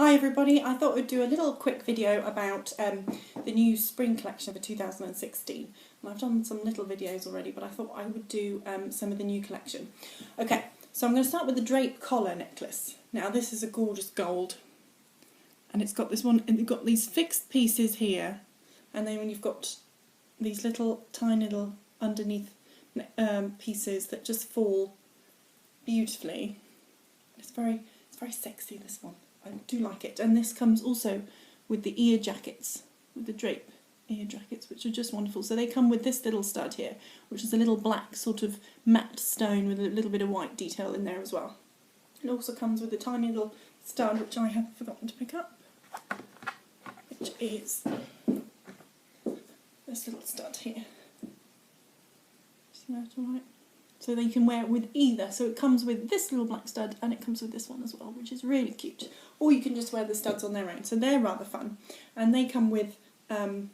Hi everybody, I thought I'd do a little quick video about the new spring collection for 2016. And I've done some little videos already, but I thought I would do some of the new collection. Okay, so I'm going to start with the Drape collar necklace. Now this is a gorgeous gold, and it's got this one, and you've got these fixed pieces here, and then when you've got these little tiny little underneath pieces that just fall beautifully. It's very sexy, this one. I do like it. And this comes also with the ear jackets, with the Drape ear jackets, which are just wonderful. So they come with this little stud here, which is a little black sort of matte stone with a little bit of white detail in there as well. It also comes with a tiny little stud, which I have forgotten to pick up, which is this little stud here. See that all right? So that you can wear it with either. So it comes with this little black stud and it comes with this one as well, which is really cute. Or you can just wear the studs on their own. So they're rather fun. And they come with, so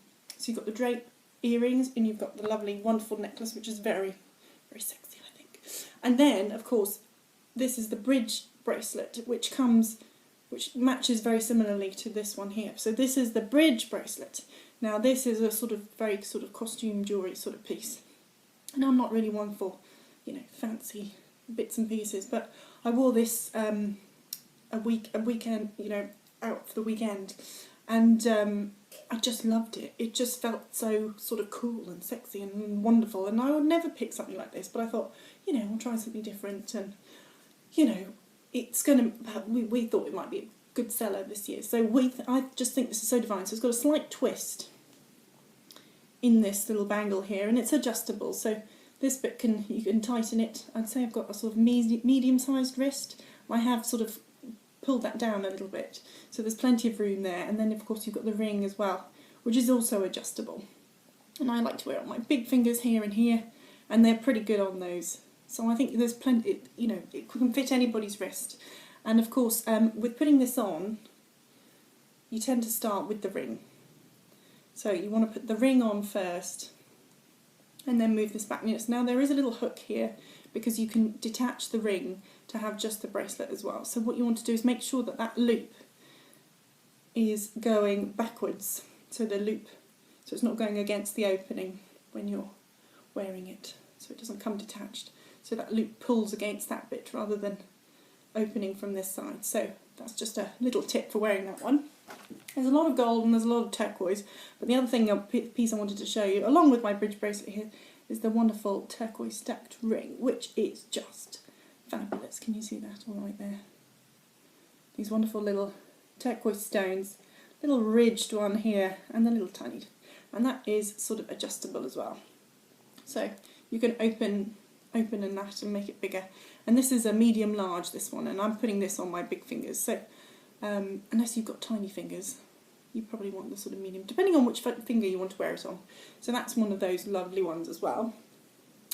you've got the Drape earrings and you've got the lovely, wonderful necklace, which is very, very sexy, I think. And then, of course, this is the bridge bracelet, which matches very similarly to this one here. So this is the bridge bracelet. Now this is a very costume jewellery sort of piece. And I'm not really one for, fancy bits and pieces, but I wore this a weekend, out for the weekend, and I just loved it. It just felt so sort of cool and sexy and wonderful, and I would never pick something like this, but I thought, I'll try something different, and it's gonna. We thought it might be a good seller this year, so I just think this is so divine. So it's got a slight twist in this little bangle here, and it's adjustable, so this bit you can tighten it. I'd say I've got a sort of medium-sized wrist. I have sort of pulled that down a little bit, so there's plenty of room there. And then of course you've got the ring as well, which is also adjustable. And I like to wear it on my big fingers here and here, and they're pretty good on those. So I think there's plenty. It can fit anybody's wrist. And of course, with putting this on, you tend to start with the ring. So you want to put the ring on first, and then move this back. Now there is a little hook here because you can detach the ring to have just the bracelet as well. So what you want to do is make sure that that loop is going backwards. So it's not going against the opening when you're wearing it. So it doesn't come detached. So that loop pulls against that bit rather than opening from this side. So that's just a little tip for wearing that one. There's a lot of gold and there's a lot of turquoise, but the other piece I wanted to show you, along with my bridge bracelet here, is the wonderful turquoise stacked ring, which is just fabulous. Can you see that all right there? These wonderful little turquoise stones, little ridged one here, and the little tiny, and that is sort of adjustable as well. So you can open that and make it bigger. And this is a medium large, this one, and I'm putting this on my big fingers. So unless you've got tiny fingers, you probably want the sort of medium, depending on which finger you want to wear it on. So that's one of those lovely ones as well.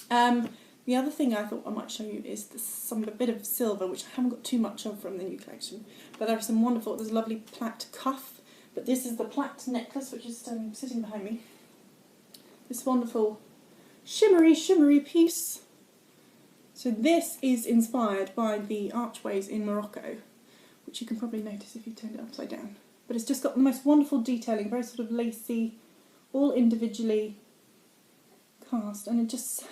The other thing I thought I might show you is a bit of silver, which I haven't got too much of from the new collection. But there are some wonderful, there's a lovely plaid cuff, but this is the plaid necklace, which is sitting behind me. This wonderful shimmery piece. So this is inspired by the archways in Morocco, which you can probably notice if you turn it upside down. But it's just got the most wonderful detailing, very sort of lacy, all individually cast, and it just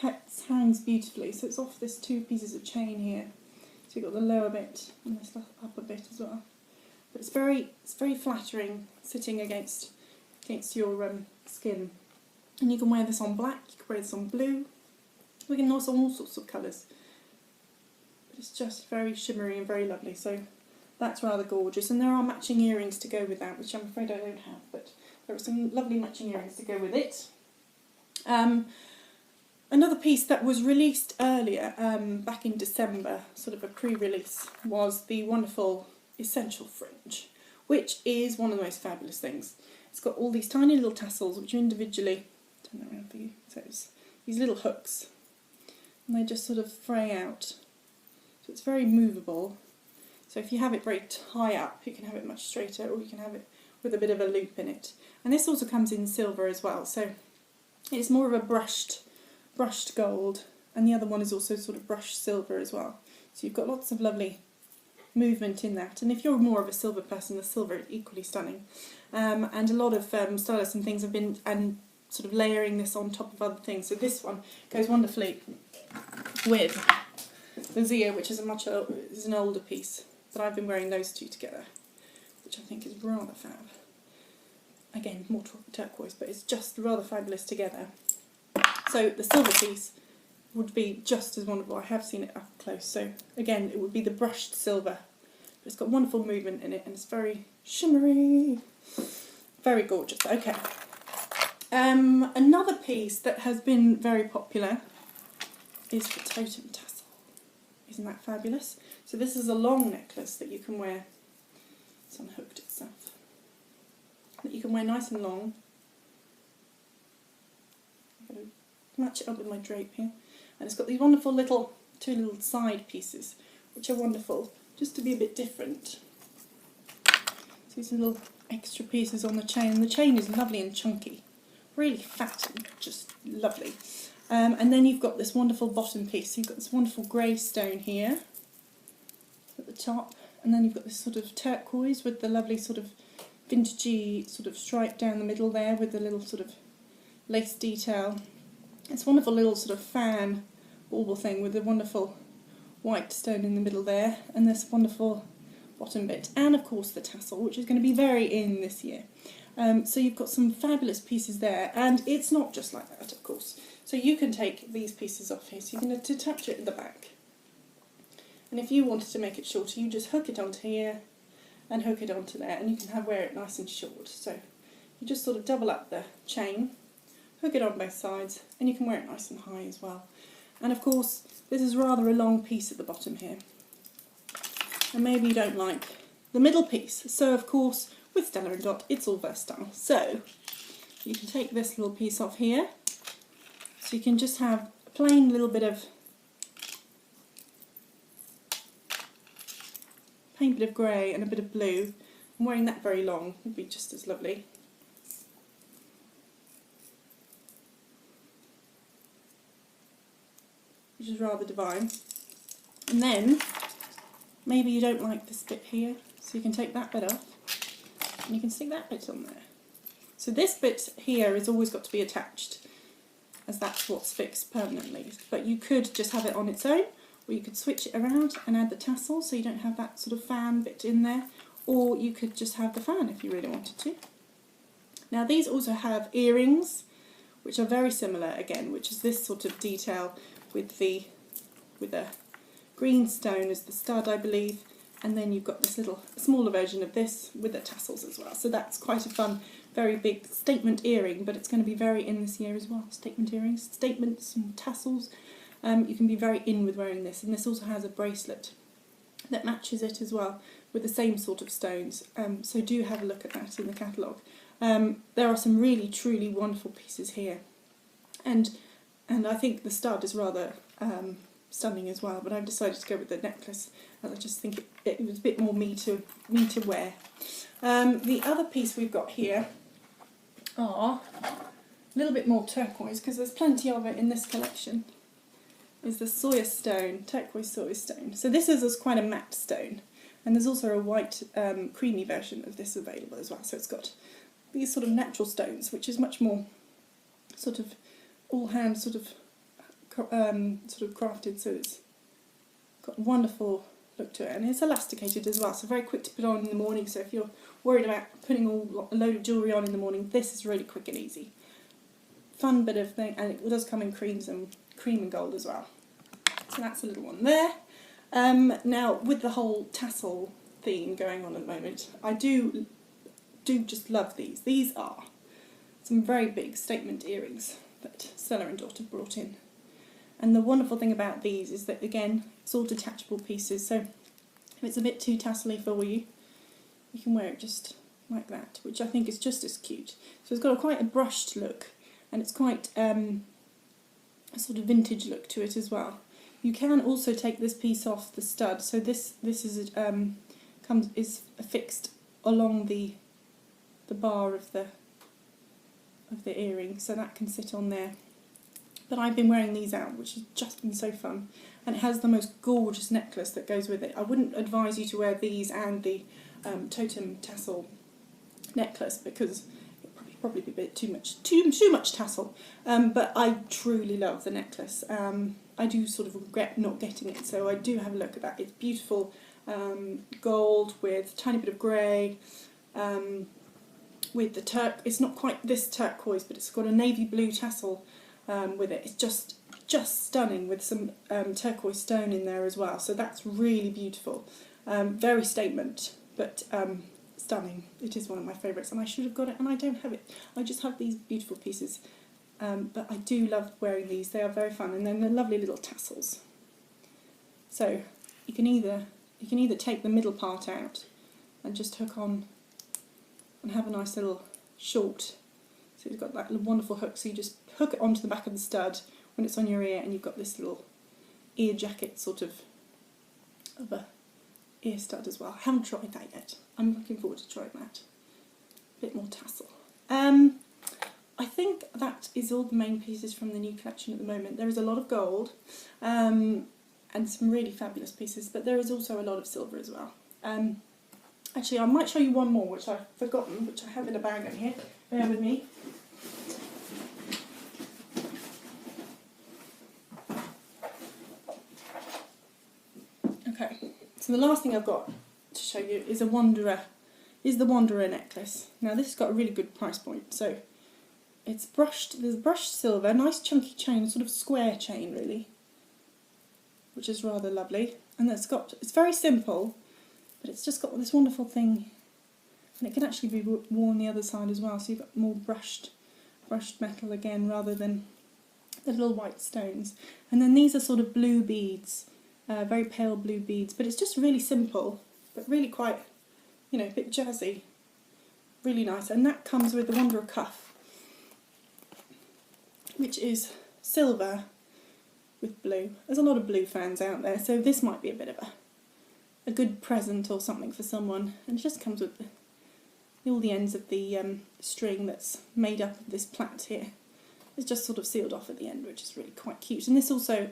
hangs beautifully. So it's off this two pieces of chain here. So you've got the lower bit and this upper bit as well. But it's very flattering, sitting against your skin. And you can wear this on black, you can wear this on blue. We can also all sorts of colours. But it's just very shimmery and very lovely. So that's rather gorgeous, and there are matching earrings to go with that, which I'm afraid I don't have, but there are some lovely matching earrings to go with it. Another piece that was released earlier, back in December, sort of a pre-release, was the wonderful Essential Fringe, which is one of the most fabulous things. It's got all these tiny little tassels, which are individually, turn that around for you, so it's these little hooks, and they just sort of fray out. So it's very movable. So if you have it very high up, you can have it much straighter, or you can have it with a bit of a loop in it. And this also comes in silver as well, so it's more of a brushed gold, and the other one is also sort of brushed silver as well. So you've got lots of lovely movement in that. And if you're more of a silver person, the silver is equally stunning. And a lot of stylists and things have been sort of layering this on top of other things. So this one goes wonderfully with the Zia, which is an older piece, but I've been wearing those two together, which I think is rather fab. Again, more turquoise, but it's just rather fabulous together. So the silver piece would be just as wonderful. I have seen it up close. So again, it would be the brushed silver, but it's got wonderful movement in it, and it's very shimmery, very gorgeous. Okay. Another piece that has been very popular is the totem tassel. Isn't that fabulous? So this is a long necklace that you can wear. It's unhooked itself. That you can wear nice and long. I'm going to match it up with my drape here. And it's got these wonderful two little side pieces, which are wonderful, just to be a bit different. So these little extra pieces on the chain. And the chain is lovely and chunky. Really fat and just lovely. And then you've got this wonderful bottom piece. So you've got this wonderful grey stone here at the top, and then you've got this sort of turquoise with the lovely sort of vintagey sort of stripe down the middle there with the little sort of lace detail. It's a wonderful little sort of fan bauble thing with the wonderful white stone in the middle there, and this wonderful bottom bit, and of course the tassel, which is going to be very in this year. So you've got some fabulous pieces there, and it's not just like that, of course. So you can take these pieces off here, so you can attach it at the back. And if you wanted to make it shorter, you just hook it onto here and hook it onto there, and you can wear it nice and short. So you just sort of double up the chain, hook it on both sides, and you can wear it nice and high as well. And of course, this is rather a long piece at the bottom here. And maybe you don't like the middle piece. So of course, with Stella Dot, it's all versatile. So you can take this little piece off here. So you can just have a plain little bit of grey and a bit of blue. And wearing that very long would be just as lovely. Which is rather divine. And then maybe you don't like this bit here, so you can take that bit off and you can stick that bit on there. So this bit here has always got to be attached, as that's what's fixed permanently. But you could just have it on its own, or you could switch it around and add the tassel so you don't have that sort of fan bit in there, or you could just have the fan if you really wanted to. Now these also have earrings, which are very similar again, which is this sort of detail with a green stone as the stud, I believe, and then you've got this little smaller version of this with the tassels as well. So that's quite a fun, very big statement earring, but it's going to be very in this year as well. Statement earrings, statements and tassels. You can be very in with wearing this, and this also has a bracelet that matches it as well with the same sort of stones. So do have a look at that in the catalogue. There are some really truly wonderful pieces here, and I think the stud is rather stunning as well, but I've decided to go with the necklace as I just think it was a bit more me to wear. The other piece we've got here are a little bit more turquoise, because there's plenty of it in this collection, is the Sawyer stone, turquoise Sawyer stone. So this is quite a matte stone, and there's also a white creamy version of this available as well. So it's got these sort of natural stones, which is much more sort of all hand sort of crafted, so it's got a wonderful look to it, and it's elasticated as well, so very quick to put on in the morning. So if you're worried about putting a load of jewellery on in the morning, this is really quick and easy. Fun bit of thing, and it does come in cream and gold as well. So that's a little one there. Now with the whole tassel theme going on at the moment, I do just love these. These are some very big statement earrings that Stella and Dot have brought in. And the wonderful thing about these is that, again, it's all detachable pieces, so if it's a bit too tassel-y for you, you can wear it just like that, which I think is just as cute. So it's got quite a brushed look, and it's quite a sort of vintage look to it as well. You can also take this piece off the stud, so this is affixed along the bar of the earring, so that can sit on there But I've been wearing these out, which has just been so fun. And it has the most gorgeous necklace that goes with it. I wouldn't advise you to wear these and the totem tassel necklace because it would probably be a bit too much tassel. But I truly love the necklace. I do sort of regret not getting it, so I do have a look at that. It's beautiful, gold with a tiny bit of grey, with the it's not quite this turquoise, but it's got a navy blue tassel with it. It's just stunning with some turquoise stone in there as well, so that's really beautiful. Very statement, but stunning. It is one of my favourites, and I should have got it and I don't have it. I just have these beautiful pieces, but I do love wearing these. They are very fun, and then the lovely little tassels. So you can either take the middle part out and just hook on and have a nice little short. So you've got that wonderful hook, so you just hook it onto the back of the stud when it's on your ear, and you've got this little ear jacket sort of a ear stud as well. I haven't tried that yet. I'm looking forward to trying that. A bit more tassel. I think that is all the main pieces from the new collection at the moment. There is a lot of gold and some really fabulous pieces, but there is also a lot of silver as well. Actually, I might show you one more, which I've forgotten, which I have in a bag in here. Bear with me. Okay, so the last thing I've got to show you is the Wanderer necklace. Now this has got a really good price point. So it's brushed. There's brushed silver, nice chunky chain, sort of square chain really, which is rather lovely. And it's very simple, but it's just got this wonderful thing, and it can actually be worn the other side as well, so you've got more brushed metal again rather than the little white stones. And then these are sort of blue beads, very pale blue beads, but it's just really simple, but really quite, a bit jazzy, really nice. And that comes with the Wanderer cuff, which is silver with blue. There's a lot of blue fans out there, so this might be a bit of a good present or something for someone. And it just comes with all the ends of the string that's made up of this plait here. It's just sort of sealed off at the end, which is really quite cute. And this also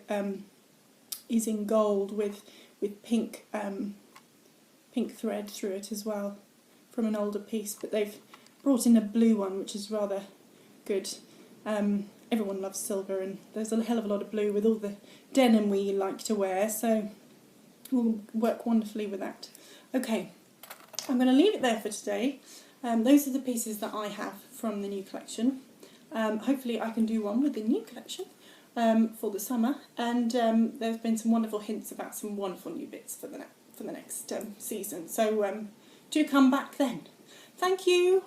is in gold with pink thread through it as well from an older piece, but they've brought in a blue one, which is rather good. Everyone loves silver, and there's a hell of a lot of blue with all the denim we like to wear, so will work wonderfully with that. Okay, I'm going to leave it there for today. Those are the pieces that I have from the new collection. Hopefully I can do one with the new collection for the summer, and there's been some wonderful hints about some wonderful new bits for the next season, so do come back then. Thank you.